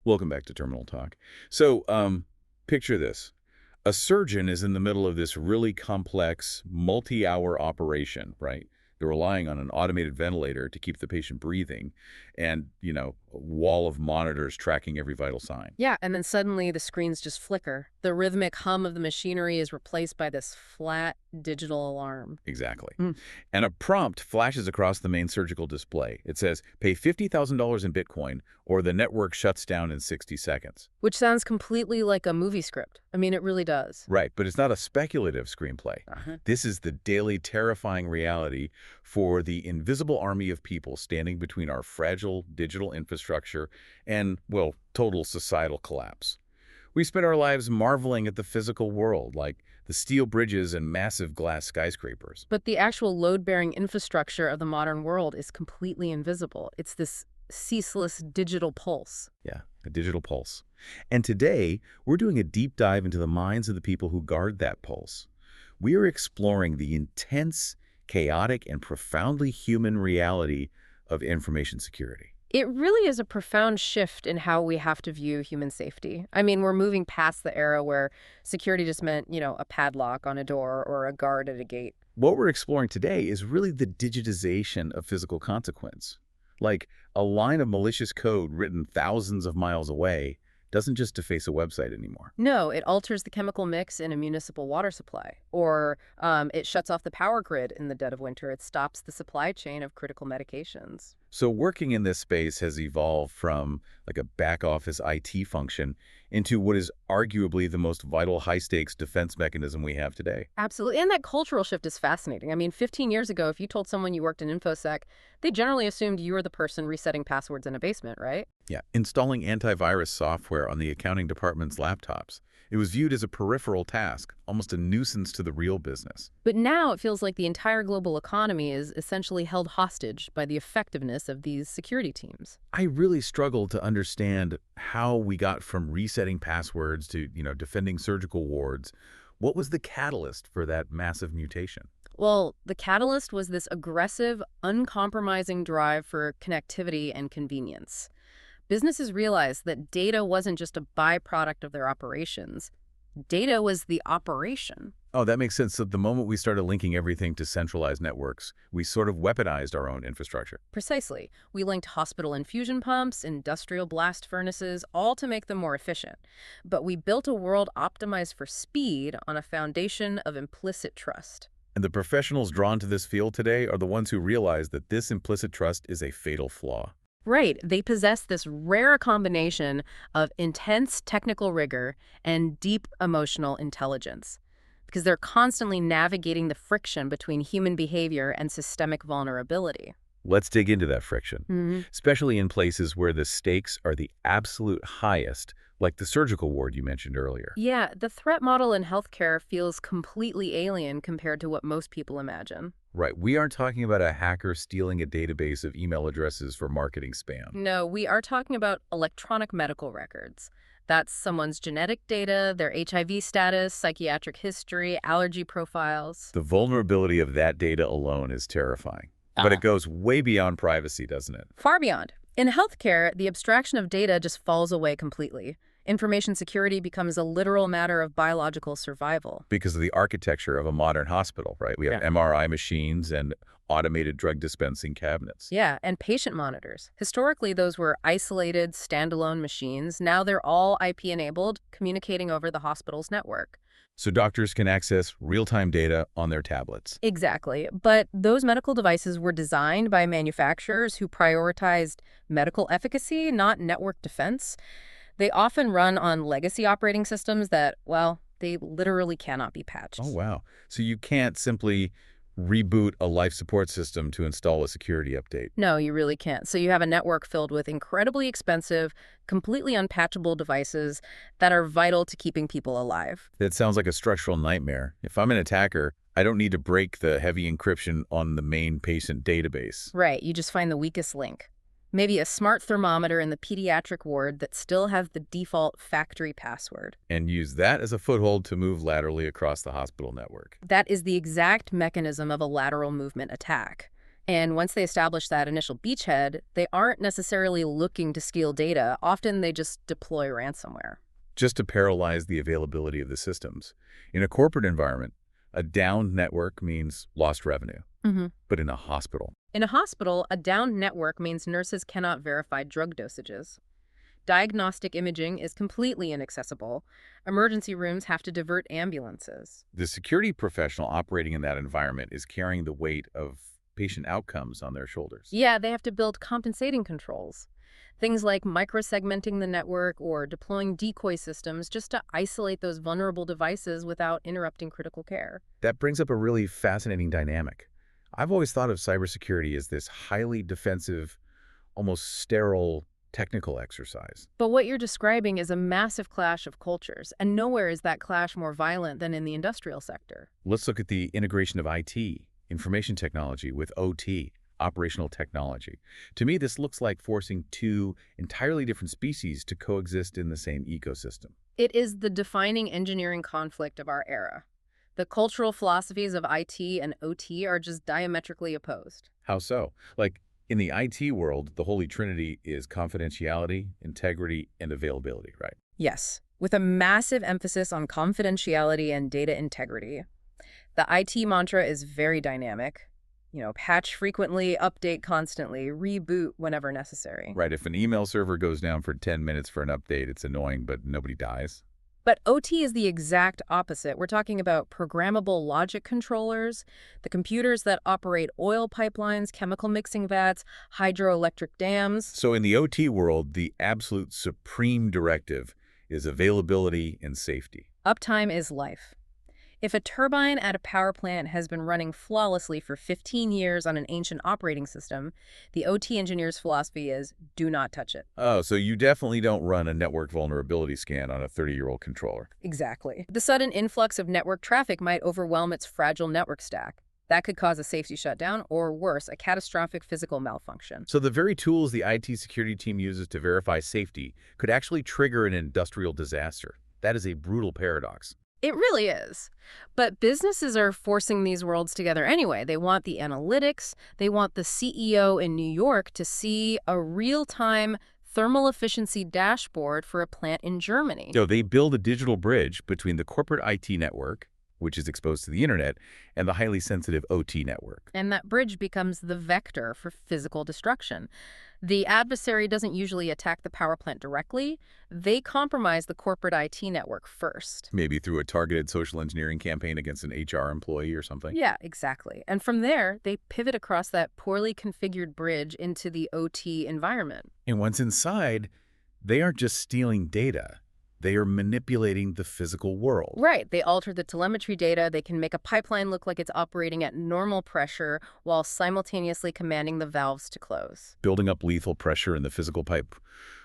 Welcome back to Terminal Talk. So, picture this. A surgeon is in the middle of this really complex, multi-hour operation, right? They're relying on an automated ventilator to keep the patient breathing and, a wall of monitors tracking every vital sign. Yeah, and then suddenly the screens just flicker. The rhythmic hum of the machinery is replaced by this flat digital alarm. Exactly. Mm. And a prompt flashes across the main surgical display. It says, pay $50,000 in Bitcoin or the network shuts down in 60 seconds. Which sounds completely like a movie script. I mean, it really does. Right, but it's not a speculative screenplay. This is the daily terrifying reality for the invisible army of people standing between our fragile digital infrastructure and, well, total societal collapse. We spend our lives marveling at the physical world, like the steel bridges and massive glass skyscrapers. But the actual load-bearing infrastructure of the modern world is completely invisible. It's this ceaseless digital pulse. Yeah, a digital pulse. And today, we're doing a deep dive into the minds of the people who guard that pulse. We are exploring the intense, chaotic, and profoundly human reality of information security. It really is a profound shift in how we have to view human safety. I mean, we're moving past the era where security just meant, a padlock on a door or a guard at a gate. What we're exploring today is really the digitization of physical consequence. Like a line of malicious code written thousands of miles away doesn't just deface a website anymore. No, it alters the chemical mix in a municipal water supply. Or it shuts off the power grid in the dead of winter. It stops the supply chain of critical medications. So working in this space has evolved from like a back office IT function into what is arguably the most vital high-stakes defense mechanism we have today. Absolutely. And that cultural shift is fascinating. I mean, 15 years ago, if you told someone you worked in Infosec, they generally assumed you were the person resetting passwords in a basement, right? Yeah, installing antivirus software on the accounting department's laptops. It was viewed as a peripheral task, almost a nuisance to the real business. But now it feels like the entire global economy is essentially held hostage by the effectiveness of these security teams. I really struggled to understand how we got from resetting passwords to, defending surgical wards. What was the catalyst for that massive mutation? Well, the catalyst was this aggressive, uncompromising drive for connectivity and convenience. Businesses realized that data wasn't just a byproduct of their operations. Data was the operation. Oh, that makes sense. So the moment we started linking everything to centralized networks, we sort of weaponized our own infrastructure. Precisely. We linked hospital infusion pumps, industrial blast furnaces, all to make them more efficient. But we built a world optimized for speed on a foundation of implicit trust. And the professionals drawn to this field today are the ones who realize that this implicit trust is a fatal flaw. Right. They possess this rare combination of intense technical rigor and deep emotional intelligence because they're constantly navigating the friction between human behavior and systemic vulnerability. Let's dig into that friction, Mhm. especially in places where the stakes are the absolute highest, like the surgical ward you mentioned earlier. Yeah, the threat model in healthcare feels completely alien compared to what most people imagine. Right. We aren't talking about a hacker stealing a database of email addresses for marketing spam. No, we are talking about electronic medical records. That's someone's genetic data, their HIV status, psychiatric history, allergy profiles. The vulnerability of that data alone is terrifying. But it goes way beyond privacy, doesn't it? Far beyond. In healthcare, the abstraction of data just falls away completely. Information security becomes a literal matter of biological survival. Because of the architecture of a modern hospital, right? We have Yeah. MRI machines and automated drug dispensing cabinets. Yeah, and patient monitors. Historically, those were isolated, standalone machines. Now they're all IP-enabled, communicating over the hospital's network. So doctors can access real-time data on their tablets. Exactly. But those medical devices were designed by manufacturers who prioritized medical efficacy, not network defense. They often run on legacy operating systems that, well, they literally cannot be patched. Oh, wow. So you can't simply reboot a life support system to install a security update. No, you really can't. So you have a network filled with incredibly expensive, completely unpatchable devices that are vital to keeping people alive. That sounds like a structural nightmare. If I'm an attacker, I don't need to break the heavy encryption on the main patient database. Right, you just find the weakest link. Maybe a smart thermometer in the pediatric ward that still has the default factory password. And use that as a foothold to move laterally across the hospital network. That is the exact mechanism of a lateral movement attack. And once they establish that initial beachhead, they aren't necessarily looking to steal data. Often they just deploy ransomware. Just to paralyze the availability of the systems. In a corporate environment, a downed network means lost revenue. But in a hospital, In a hospital, a downed network means nurses cannot verify drug dosages. Diagnostic imaging is completely inaccessible. Emergency rooms have to divert ambulances. the security professional operating in that environment is carrying the weight of patient outcomes on their shoulders. Yeah, they have to build compensating controls. Things like microsegmenting the network or deploying decoy systems just to isolate those vulnerable devices without interrupting critical care. That brings up a really fascinating dynamic. I've always thought of cybersecurity as this highly defensive, almost sterile technical exercise. But what you're describing is a massive clash of cultures, and nowhere is that clash more violent than in the industrial sector. Let's look at the integration of IT, information technology, with OT, operational technology. To me, this looks like forcing two entirely different species to coexist in the same ecosystem. It is the defining engineering conflict of our era. The cultural philosophies of IT and OT are just diametrically opposed. How so? Like, in the IT world, the holy trinity is confidentiality, integrity, and availability, right? Yes, with a massive emphasis on confidentiality and data integrity. The IT mantra is very dynamic. Patch frequently, update constantly, reboot whenever necessary. Right, if an email server goes down for 10 minutes for an update, it's annoying, but nobody dies. But OT is the exact opposite. We're talking about programmable logic controllers, the computers that operate oil pipelines, chemical mixing vats, hydroelectric dams. So in the OT world, the absolute supreme directive is availability and safety. Uptime is life. If a turbine at a power plant has been running flawlessly for 15 years on an ancient operating system, the OT engineer's philosophy is do not touch it. Oh, so you definitely don't run a network vulnerability scan on a 30-year-old controller. Exactly. The sudden influx of network traffic might overwhelm its fragile network stack. That could cause a safety shutdown or, worse, a catastrophic physical malfunction. So the very tools the IT security team uses to verify safety could actually trigger an industrial disaster. That is a brutal paradox. It really is. But businesses are forcing these worlds together anyway. They want the analytics. They want the CEO in New York to see a real-time thermal efficiency dashboard for a plant in Germany. So they build a digital bridge between the corporate IT network, which is exposed to the internet, and the highly sensitive OT network. And that bridge becomes the vector for physical destruction. The adversary doesn't usually attack the power plant directly. They compromise the corporate IT network first. Maybe through a targeted social engineering campaign against an HR employee or something. Yeah, exactly. And from there, they pivot across that poorly configured bridge into the OT environment. And once inside, they aren't just stealing data. They are manipulating the physical world. Right. They alter the telemetry data. They can make a pipeline look like it's operating at normal pressure while simultaneously commanding the valves to close. Building up lethal pressure in the physical pipe.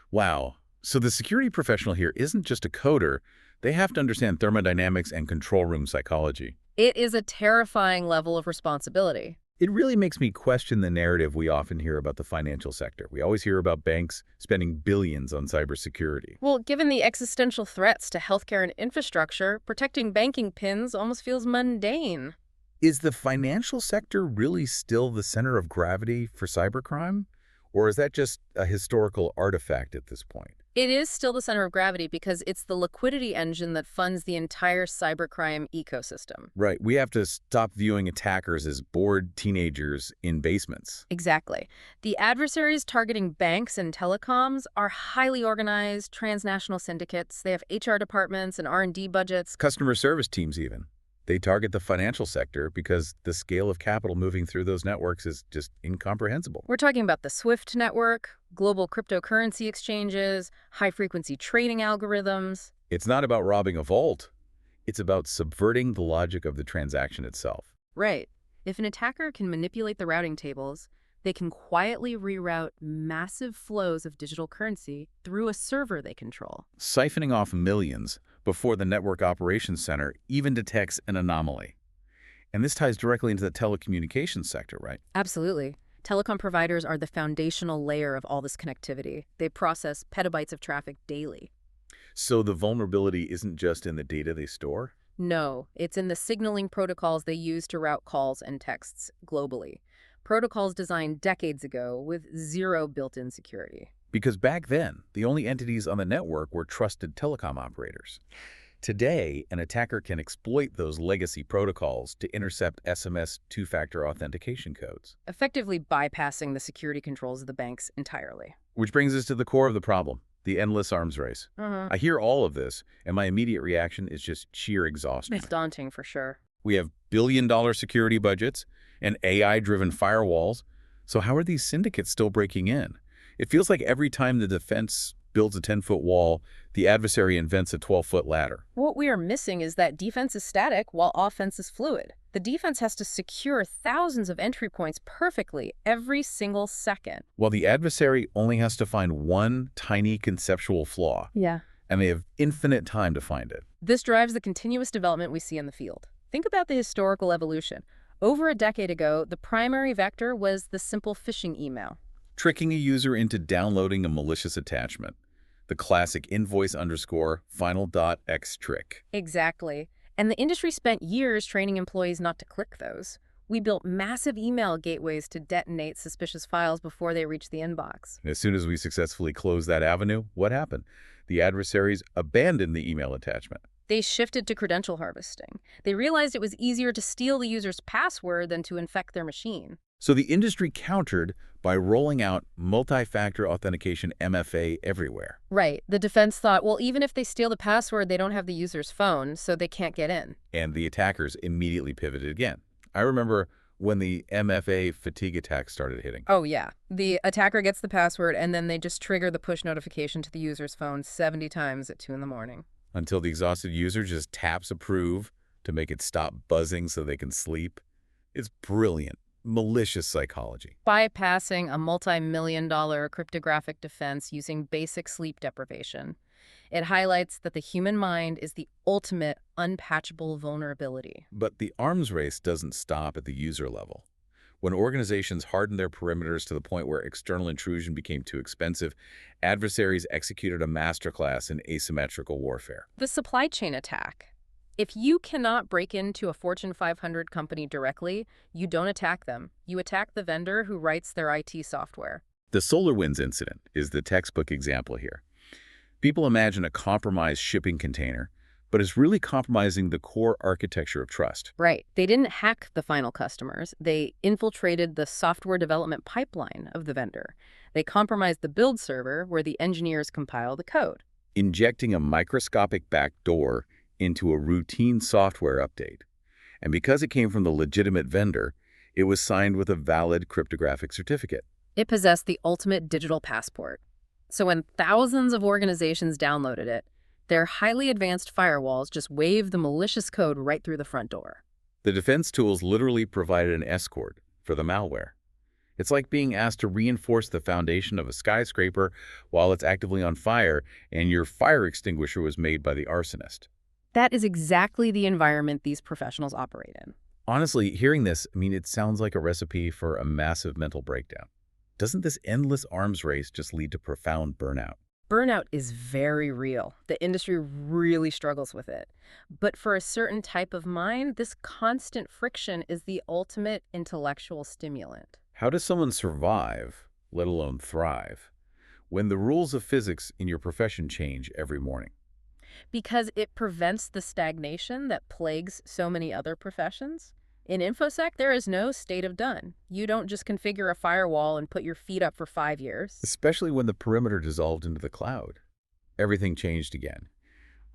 Wow. So the security professional here isn't just a coder. They have to understand thermodynamics and control room psychology. It is a terrifying level of responsibility. It really makes me question the narrative we often hear about the financial sector. We always hear about banks spending billions on cybersecurity. Well, given the existential threats to healthcare and infrastructure, protecting banking pins almost feels mundane. Is the financial sector really still the center of gravity for cybercrime? Or is that just a historical artifact at this point? It is still the center of gravity because it's the liquidity engine that funds the entire cybercrime ecosystem. Right. We have to stop viewing attackers as bored teenagers in basements. Exactly. The adversaries targeting banks and telecoms are highly organized transnational syndicates. They have HR departments and R&D budgets. Customer service teams even. They target the financial sector because the scale of capital moving through those networks is just incomprehensible. We're talking about the SWIFT network, global cryptocurrency exchanges, high-frequency trading algorithms. It's not about robbing a vault. It's about subverting the logic of the transaction itself. Right. If an attacker can manipulate the routing tables, they can quietly reroute massive flows of digital currency through a server they control, Siphoning off millions before the network operations center even detects an anomaly. And this ties directly into the telecommunications sector, right? Absolutely. Telecom providers are the foundational layer of all this connectivity. They process petabytes of traffic daily. So the vulnerability isn't just in the data they store? No, it's in the signaling protocols they use to route calls and texts globally. protocols designed decades ago with zero built-in security. Because back then, the only entities on the network were trusted telecom operators. Today, an attacker can exploit those legacy protocols to intercept SMS two-factor authentication codes. Effectively bypassing the security controls of the banks entirely. Which brings us to the core of the problem, the endless arms race. I hear all of this, and my immediate reaction is just sheer exhaustion. It's daunting for sure. We have billion-dollar security budgets and AI-driven firewalls, so how are these syndicates still breaking in? It feels like every time the defense builds a 10-foot wall, the adversary invents a 12-foot ladder. What we are missing is that defense is static while offense is fluid. The defense has to secure thousands of entry points perfectly every single second. While the adversary only has to find one tiny conceptual flaw. Yeah. And they have infinite time to find it. This drives the continuous development we see in the field. Think about the historical evolution. Over a decade ago, the primary vector was the simple phishing email. Tricking a user into downloading a malicious attachment. The classic invoice_final.x trick. Exactly. And the industry spent years training employees not to click those. We built massive email gateways to detonate suspicious files before they reach the inbox. And as soon as we successfully closed that avenue, what happened? The adversaries abandoned the email attachment. They shifted to credential harvesting. They realized it was easier to steal the user's password than to infect their machine. So the industry countered by rolling out multi-factor authentication MFA everywhere. Right. The defense thought, well, even if they steal the password, they don't have the user's phone, so they can't get in. And the attackers immediately pivoted again. I remember when the MFA fatigue attacks started hitting. Oh, yeah. The attacker gets the password, and then they just trigger the push notification to the user's phone 70 times at 2 in the morning. Until the exhausted user just taps approve to make it stop buzzing so they can sleep. It's brilliant. Malicious psychology. Bypassing a multi-million-dollar cryptographic defense using basic sleep deprivation. It highlights that the human mind is the ultimate unpatchable vulnerability. But the arms race doesn't stop at the user level. When organizations hardened their perimeters to the point where external intrusion became too expensive, adversaries executed a masterclass in asymmetrical warfare. The supply chain attack. If you cannot break into a Fortune 500 company directly, you don't attack them. You attack the vendor who writes their IT software. The SolarWinds incident is the textbook example here. People imagine a compromised shipping container, but it's really compromising the core architecture of trust. Right. They didn't hack the final customers. They infiltrated the software development pipeline of the vendor. They compromised the build server where the engineers compile the code. Injecting a microscopic backdoor into a routine software update. And because it came from the legitimate vendor, it was signed with a valid cryptographic certificate. It possessed the ultimate digital passport. So when thousands of organizations downloaded it, their highly advanced firewalls just waved the malicious code right through the front door. The defense tools literally provided an escort for the malware. It's like being asked to reinforce the foundation of a skyscraper while it's actively on fire, and your fire extinguisher was made by the arsonist. That is exactly the environment these professionals operate in. Honestly, hearing this, it sounds like a recipe for a massive mental breakdown. Doesn't this endless arms race just lead to profound burnout? Burnout is very real. The industry really struggles with it. But for a certain type of mind, this constant friction is the ultimate intellectual stimulant. How does someone survive, let alone thrive, when the rules of physics in your profession change every morning? Because it prevents the stagnation that plagues so many other professions. In Infosec, there is no state of done. You don't just configure a firewall and put your feet up for 5 years. Especially when the perimeter dissolved into the cloud. Everything changed again.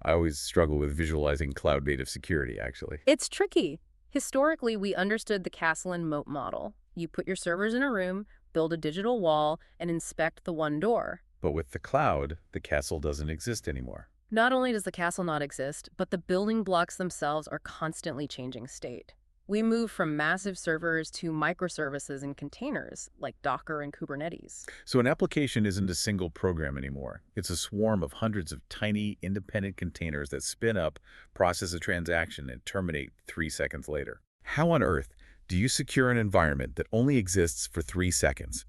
I always struggle with visualizing cloud-native security, actually. It's tricky. Historically, we understood the castle and moat model. You put your servers in a room, build a digital wall, and inspect the one door. But with the cloud, the castle doesn't exist anymore. Not only does the castle not exist, but the building blocks themselves are constantly changing state. We move from massive servers to microservices and containers, like Docker and Kubernetes. So an application isn't a single program anymore. It's a swarm of hundreds of tiny, independent containers that spin up, process a transaction, and terminate 3 seconds later. How on earth do you secure an environment that only exists for 3 seconds?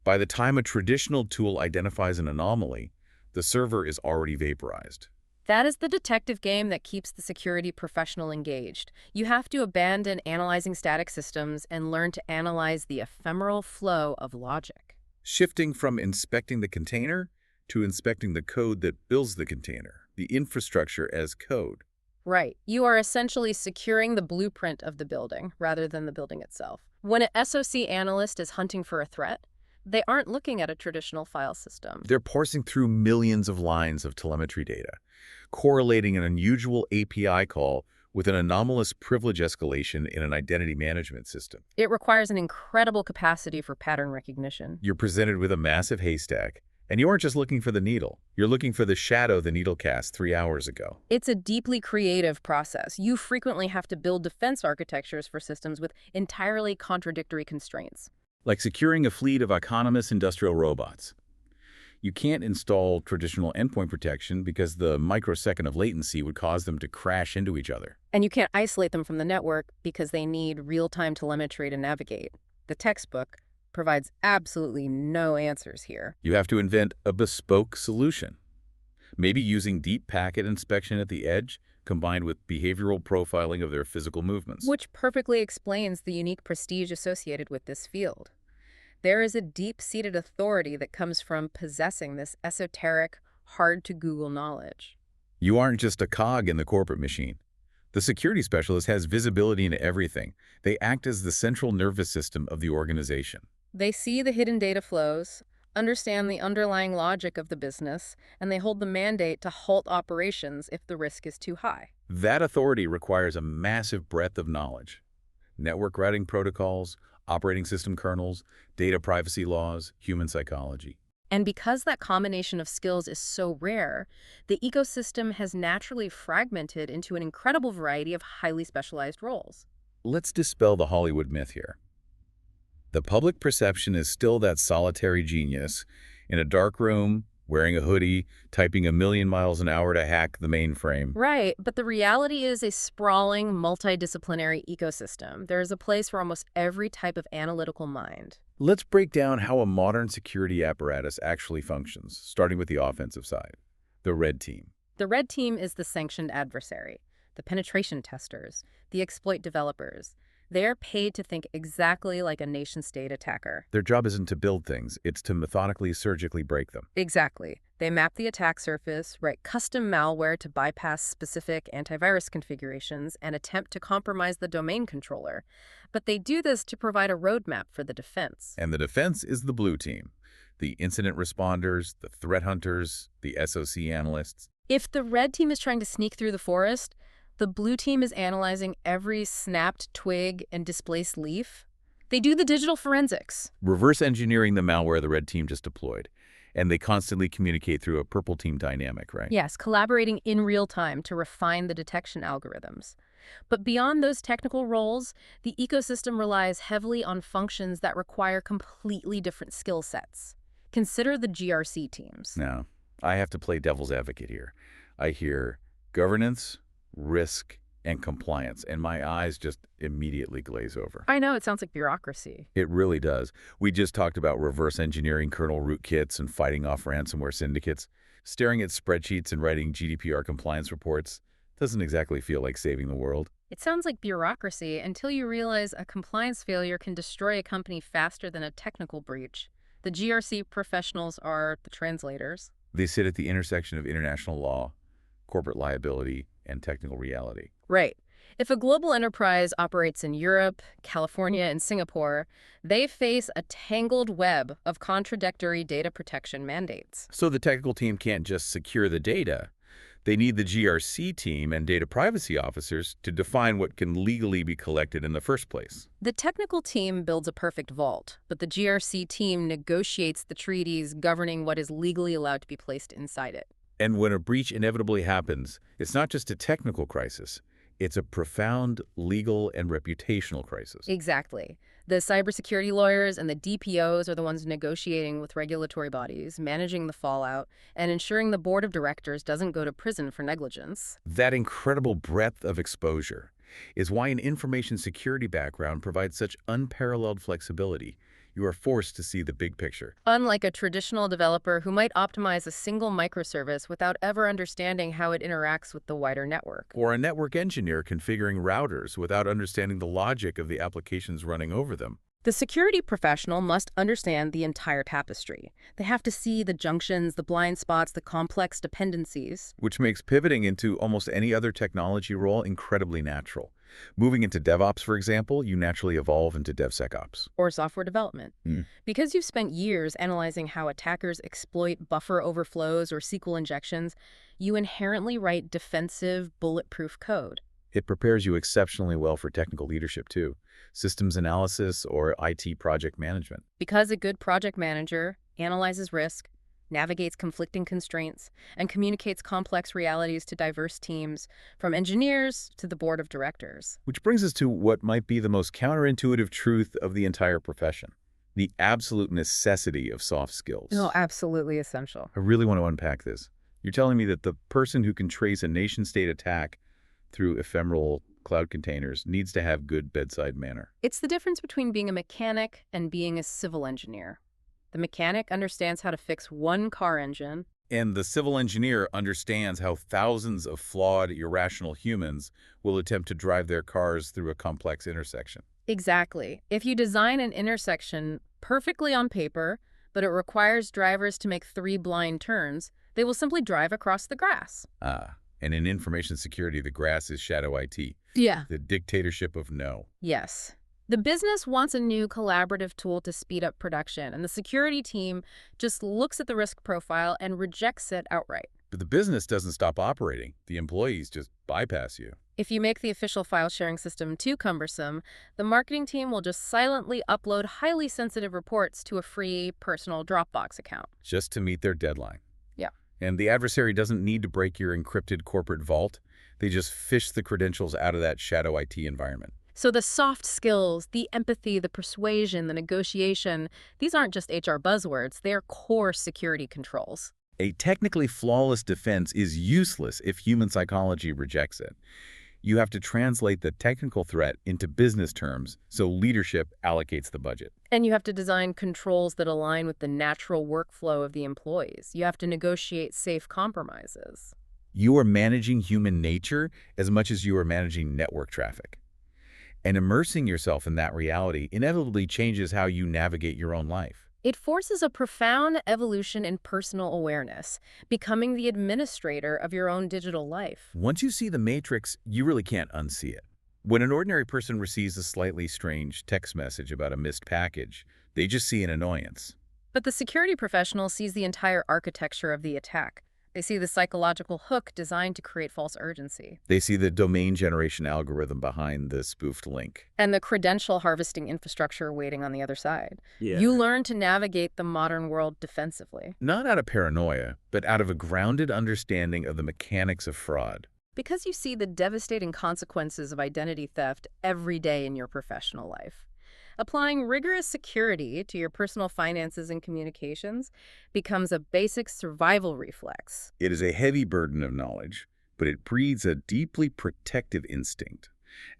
By the time a traditional tool identifies an anomaly, the server is already vaporized. That is the detective game that keeps the security professional engaged. You have to abandon analyzing static systems and learn to analyze the ephemeral flow of logic. Shifting from inspecting the container to inspecting the code that builds the container, the infrastructure as code. Right. You are essentially securing the blueprint of the building rather than the building itself. When an SOC analyst is hunting for a threat, they aren't looking at a traditional file system. They're parsing through millions of lines of telemetry data, correlating an unusual API call with an anomalous privilege escalation in an identity management system. It requires an incredible capacity for pattern recognition. You're presented with a massive haystack, and you aren't just looking for the needle. You're looking for the shadow the needle cast 3 hours ago. It's a deeply creative process. You frequently have to build defense architectures for systems with entirely contradictory constraints. Like securing a fleet of autonomous industrial robots. You can't install traditional endpoint protection because the microsecond of latency would cause them to crash into each other. And you can't isolate them from the network because they need real-time telemetry to navigate. The textbook provides absolutely no answers here. You have to invent a bespoke solution. Maybe using deep packet inspection at the edge combined with behavioral profiling of their physical movements. Which perfectly explains the unique prestige associated with this field. There is a deep-seated authority that comes from possessing this esoteric, hard-to-Google knowledge. You aren't just a cog in the corporate machine. The security specialist has visibility into everything. They act as the central nervous system of the organization. They see the hidden data flows, understand the underlying logic of the business, and they hold the mandate to halt operations if the risk is too high. That authority requires a massive breadth of knowledge. Network routing protocols, operating system kernels, data privacy laws, human psychology. And because that combination of skills is so rare, the ecosystem has naturally fragmented into an incredible variety of highly specialized roles. Let's dispel the Hollywood myth here. The public perception is still that solitary genius in a dark room, wearing a hoodie, typing a million miles an hour to hack the mainframe. Right, but the reality is a sprawling, multidisciplinary ecosystem. There is a place for almost every type of analytical mind. Let's break down how a modern security apparatus actually functions, starting with the offensive side, the red team. The red team is the sanctioned adversary, the penetration testers, the exploit developers. They are paid to think exactly like a nation-state attacker. Their job isn't to build things, it's to methodically, surgically break them. Exactly. They map the attack surface, write custom malware to bypass specific antivirus configurations, and attempt to compromise the domain controller. But they do this to provide a roadmap for the defense. And the defense is the blue team, the incident responders, the threat hunters, the SOC analysts. If the red team is trying to sneak through the forest, the blue team is analyzing every snapped twig and displaced leaf. They do the digital forensics. Reverse engineering the malware the red team just deployed. And they constantly communicate through a purple team dynamic, right? Yes, collaborating in real time to refine the detection algorithms. But beyond those technical roles, the ecosystem relies heavily on functions that require completely different skill sets. Consider the GRC teams. Now, I have to play devil's advocate here. I hear governance, risk, and compliance, and my eyes just immediately glaze over. I know, it sounds like bureaucracy. It really does. We just talked about reverse engineering kernel rootkits and fighting off ransomware syndicates. Staring at spreadsheets and writing GDPR compliance reports doesn't exactly feel like saving the world. It sounds like bureaucracy until you realize a compliance failure can destroy a company faster than a technical breach. The GRC professionals are the translators. They sit at the intersection of international law, corporate liability, and technical reality. Right. If a global enterprise operates in Europe, California, and Singapore, they face a tangled web of contradictory data protection mandates. So the technical team can't just secure the data. They need the GRC team and data privacy officers to define what can legally be collected in the first place. The technical team builds a perfect vault, but the GRC team negotiates the treaties governing what is legally allowed to be placed inside it. And when a breach inevitably happens, it's not just a technical crisis. It's a profound legal and reputational crisis. Exactly. The cybersecurity lawyers and the DPOs are the ones negotiating with regulatory bodies, managing the fallout, and ensuring the board of directors doesn't go to prison for negligence. That incredible breadth of exposure is why an information security background provides such unparalleled flexibility. You are forced to see the big picture. Unlike a traditional developer who might optimize a single microservice without ever understanding how it interacts with the wider network. Or a network engineer configuring routers without understanding the logic of the applications running over them. The security professional must understand the entire tapestry. They have to see the junctions, the blind spots, the complex dependencies. Which makes pivoting into almost any other technology role incredibly natural. Moving into DevOps, for example, you naturally evolve into DevSecOps. Or software development. Mm. Because you've spent years analyzing how attackers exploit buffer overflows or SQL injections, you inherently write defensive, bulletproof code. It prepares you exceptionally well for technical leadership, too. Systems analysis or IT project management. Because a good project manager analyzes risk, navigates conflicting constraints, and communicates complex realities to diverse teams, from engineers to the board of directors. Which brings us to what might be the most counterintuitive truth of the entire profession. The absolute necessity of soft skills. Oh, absolutely essential. I really want to unpack this. You're telling me that the person who can trace a nation-state attack through ephemeral cloud containers needs to have good bedside manner. It's the difference between being a mechanic and being a civil engineer. The mechanic understands how to fix one car engine. And the civil engineer understands how thousands of flawed, irrational humans will attempt to drive their cars through a complex intersection. Exactly. If you design an intersection perfectly on paper, but it requires drivers to make 3 blind turns, they will simply drive across the grass. And in information security, the grass is shadow IT. Yeah. The dictatorship of no. Yes. The business wants a new collaborative tool to speed up production, and the security team just looks at the risk profile and rejects it outright. But the business doesn't stop operating. The employees just bypass you. If you make the official file sharing system too cumbersome, the marketing team will just silently upload highly sensitive reports to a free personal Dropbox account. Just to meet their deadline. Yeah. And the adversary doesn't need to break your encrypted corporate vault. They just fish the credentials out of that shadow IT environment. So the soft skills, the empathy, the persuasion, the negotiation, these aren't just HR buzzwords, they're core security controls. A technically flawless defense is useless if human psychology rejects it. You have to translate the technical threat into business terms so leadership allocates the budget. And you have to design controls that align with the natural workflow of the employees. You have to negotiate safe compromises. You are managing human nature as much as you are managing network traffic. And immersing yourself in that reality inevitably changes how you navigate your own life. It forces a profound evolution in personal awareness, becoming the administrator of your own digital life. Once you see the matrix, you really can't unsee it. When an ordinary person receives a slightly strange text message about a missed package, they just see an annoyance. But the security professional sees the entire architecture of the attack. They see the psychological hook designed to create false urgency. They see the domain generation algorithm behind the spoofed link. And the credential harvesting infrastructure waiting on the other side. Yeah. You learn to navigate the modern world defensively. Not out of paranoia, but out of a grounded understanding of the mechanics of fraud. Because you see the devastating consequences of identity theft every day in your professional life. Applying rigorous security to your personal finances and communications becomes a basic survival reflex. It is a heavy burden of knowledge, but it breeds a deeply protective instinct.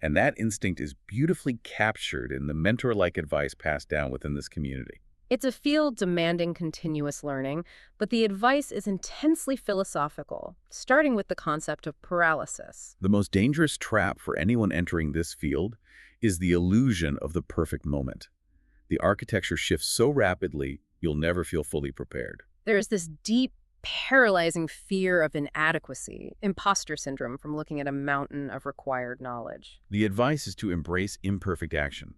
And that instinct is beautifully captured in the mentor-like advice passed down within this community. It's a field demanding continuous learning, but the advice is intensely philosophical, starting with the concept of paralysis. The most dangerous trap for anyone entering this field is the illusion of the perfect moment. The architecture shifts so rapidly, you'll never feel fully prepared. There's this deep, paralyzing fear of inadequacy, imposter syndrome from looking at a mountain of required knowledge. The advice is to embrace imperfect action.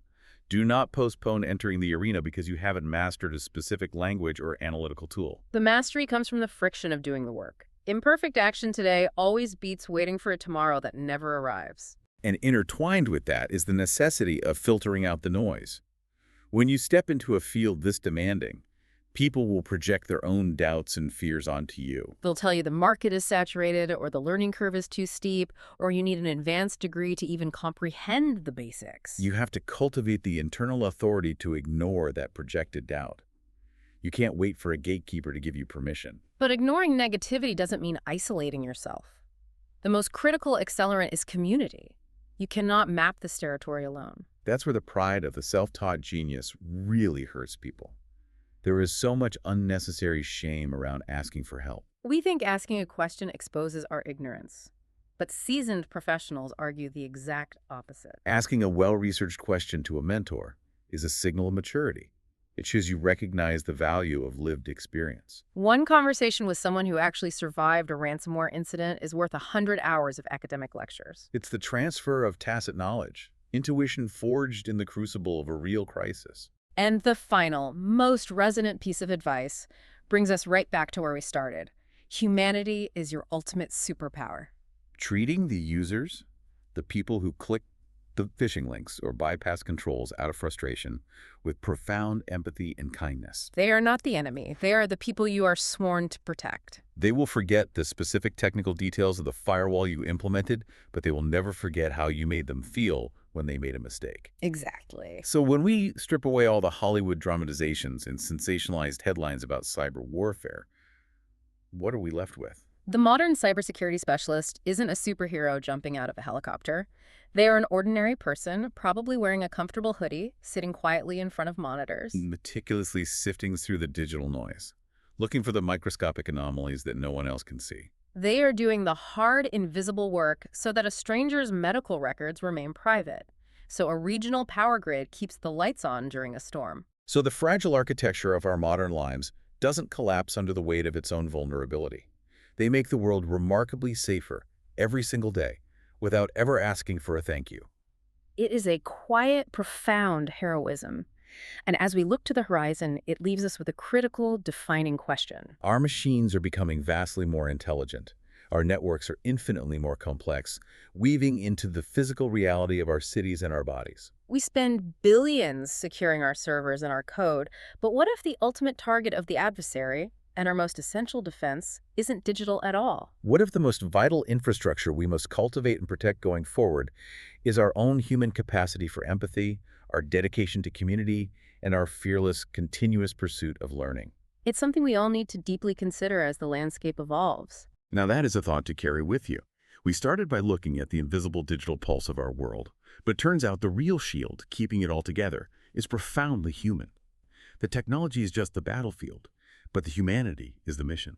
Do not postpone entering the arena because you haven't mastered a specific language or analytical tool. The mastery comes from the friction of doing the work. Imperfect action today always beats waiting for a tomorrow that never arrives. And intertwined with that is the necessity of filtering out the noise. When you step into a field this demanding, people will project their own doubts and fears onto you. They'll tell you the market is saturated, or the learning curve is too steep, or you need an advanced degree to even comprehend the basics. You have to cultivate the internal authority to ignore that projected doubt. You can't wait for a gatekeeper to give you permission. But ignoring negativity doesn't mean isolating yourself. The most critical accelerant is community. You cannot map this territory alone. That's where the pride of the self-taught genius really hurts people. There is so much unnecessary shame around asking for help. We think asking a question exposes our ignorance, but seasoned professionals argue the exact opposite. Asking a well-researched question to a mentor is a signal of maturity. It shows you recognize the value of lived experience. One conversation with someone who actually survived a ransomware incident is worth 100 hours of academic lectures. It's the transfer of tacit knowledge, intuition forged in the crucible of a real crisis. And the final, most resonant piece of advice brings us right back to where we started. Humanity is your ultimate superpower. Treating the users, the people who click the phishing links or bypass controls out of frustration, with profound empathy and kindness. They are not the enemy. They are the people you are sworn to protect. They will forget the specific technical details of the firewall you implemented, but they will never forget how you made them feel when they made a mistake. Exactly. So when we strip away all the Hollywood dramatizations and sensationalized headlines about cyber warfare, what are we left with? The modern cybersecurity specialist isn't a superhero jumping out of a helicopter. They are an ordinary person, probably wearing a comfortable hoodie, sitting quietly in front of monitors. Meticulously sifting through the digital noise, looking for the microscopic anomalies that no one else can see. They are doing the hard, invisible work so that a stranger's medical records remain private. So a regional power grid keeps the lights on during a storm. So the fragile architecture of our modern lives doesn't collapse under the weight of its own vulnerability. They make the world remarkably safer every single day without ever asking for a thank you. It is a quiet, profound heroism. And as we look to the horizon, it leaves us with a critical, defining question. Our machines are becoming vastly more intelligent. Our networks are infinitely more complex, weaving into the physical reality of our cities and our bodies. We spend billions securing our servers and our code, but what if the ultimate target of the adversary, and our most essential defense, isn't digital at all? What if the most vital infrastructure we must cultivate and protect going forward is our own human capacity for empathy, our dedication to community, and our fearless, continuous pursuit of learning? It's something we all need to deeply consider as the landscape evolves. Now that is a thought to carry with you. We started by looking at the invisible digital pulse of our world, but it turns out the real shield, keeping it all together, is profoundly human. The technology is just the battlefield, but the humanity is the mission.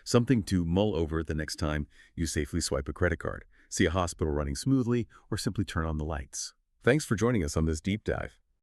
Something to mull over the next time you safely swipe a credit card, see a hospital running smoothly, or simply turn on the lights. Thanks for joining us on this deep dive.